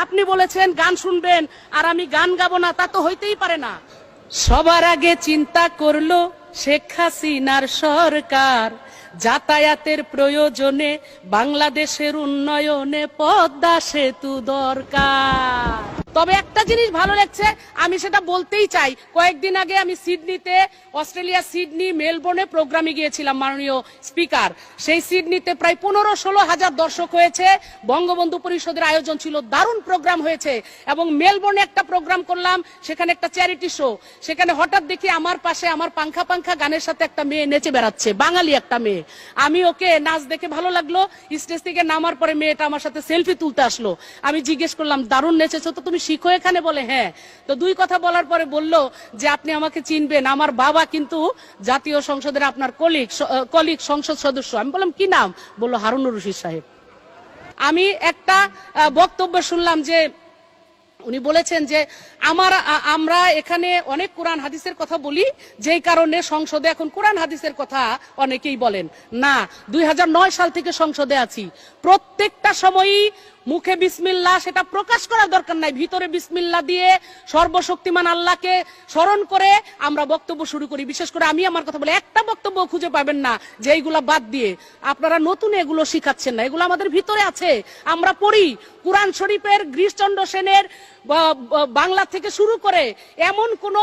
আপনি বলেছেন গান শুনবেন আর আমি গান গাবো না, তা তো হইতেই পারে না। সবার আগে চিন্তা করলো শেখ হাসিনার সরকার, যাতায়াতের প্রয়োজনে বাংলাদেশের উন্নয়নে পদ্মা সেতু দরকার। তবে একটা জিনিস ভালো লাগছে, আমি সেটা বলতেই চাই। কয়েকদিন আগে আমি সিডনিতে, অস্ট্রেলিয়া সিডনি মেলবোর্নে প্রোগ্রামে গিয়েছিলাম মাননীয় স্পিকার। সেই সিডনিতে প্রায় 15-16 হাজার দর্শক হয়েছে, বঙ্গবন্ধু পরিষদের আয়োজন ছিল, দারুণ প্রোগ্রাম হয়েছে। এবং মেলবোর্নে একটা প্রোগ্রাম করলাম, সেখানে একটা চ্যারিটি শো। সেখানে হঠাৎ দেখি আমার পাশে আমার পাংখা পাংখা গানের সাথে একটা মেয়ে নেচে বেড়াচ্ছে, বাঙালি একটা মেয়ে। আমি ওকে নাচ দেখে ভালো লাগলো, স্টেজ থেকে নামার পরে মেয়েটা আমার সাথে সেলফি তুলতে আসলো। আমি জিজ্ঞেস করলাম, দারুণ নেচেছো তো, তুমি শিখো এখানে? বলে হ্যাঁ। তো দুই কথা বলার পরে বলল যে আপনি আমাকে চিনবেন, আমার বাবা কিন্তু জাতীয় সংসদের আপনার কলিগ সংসদ সদস্য। আমি বললাম কি নাম? বলল হারুনুর রশিদ সাহেব। আমি একটা বক্তব্য শুনলাম যে উনি বলেছেন যে আমরা এখানে অনেক কোরআন হাদিসের কথা বলি, যেই কারণে সংসদে এখন কোরআন হাদিসের কথা অনেকেই বলেন না। 2009 সাল থেকে সংসদে আছি, প্রত্যেকটা সময়ই মুখে বিসমিল্লাহ সেটা প্রকাশ করার দরকার নাই, ভিতরে বিসমিল্লাহ দিয়ে সর্বশক্তিমান আল্লাহকে স্মরণ করে আমরা বক্তব্য শুরু করি। বিশেষ করে আমি আমার কথা বলে একটা বক্তব্য খুঁজে পাবেন না যে এইগুলা বাদ দিয়ে আপনারা নতুন এগুলো শিখাচ্ছেন না, এগুলো আমাদের ভিতরে আছে, আমরা পড়ি। কুরআন শরীফের গিরিশচন্দ্র সেনের বাংলা থেকে শুরু করে এমন কোন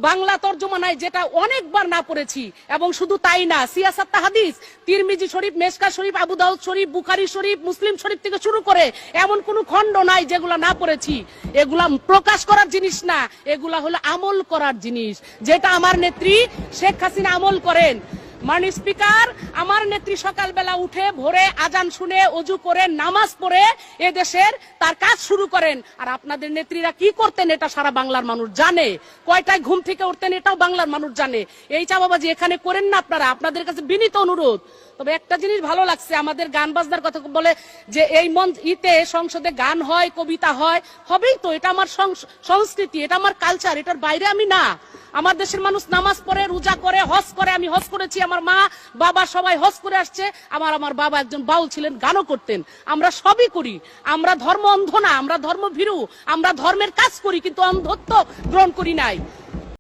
বাংলা তর্জমা নাই যেটা অনেকবার না পড়েছি। এবং শুধু তাই না, সিয়াসাত হাদিস, তিরমিজি শরীফ, মেশকা শরীফ, আবু দাউদ শরীফ, বুখারী শরীফ, মুসলিম শরীফ থেকে শুরু করে এমন কোন খণ্ড নাই যেগুলা না পড়েছি। এগুলা প্রকাশ করার জিনিস না, এগুলা হলো আমল করার জিনিস, যেটা আমার নেত্রী শেখ হাসিনা আমল করেন। মাননীয় স্পিকার, আমার নেত্রী সকালবেলা উঠে ভোরে আজান শুনে ওযু করে নামাজ পড়ে এদেশের তার কাজ শুরু করেন। আর আপনাদের নেত্রীরা কি করতেন এটা সারা বাংলার মানুষ জানে, কয়টায় ঘুম থেকে উঠতেন এটাও বাংলার মানুষ জানে। এই চাপাবাজি এখানে করেন না আপনারা, আপনাদের কাছে বিনীত অনুরোধ। তবে একটা জিনিস ভালো লাগছে, আমাদের গান বাজনার কথা বলে যে এই সংসদে গান হয়, কবিতা হয়, হবেই তো, এটা আমার সংস্কৃতি, এটা আমার কালচার, এটার বাইরে আমি না। আমার দেশের মানুষ নামাজ পড়ে, রোজা করে, হজ করে, আমি হজ করেছি, আমার মা বাবা সবাই হজ করে আসছে। আমার বাবা একজন বাউল ছিলেন, গানও করতেন। আমরা সবই করি, আমরা ধর্ম অন্ধ না, আমরা ধর্ম ভীরু, আমরা ধর্মের কাজ করি, কিন্তু অন্ধত্ব গ্রহণ করি নাই।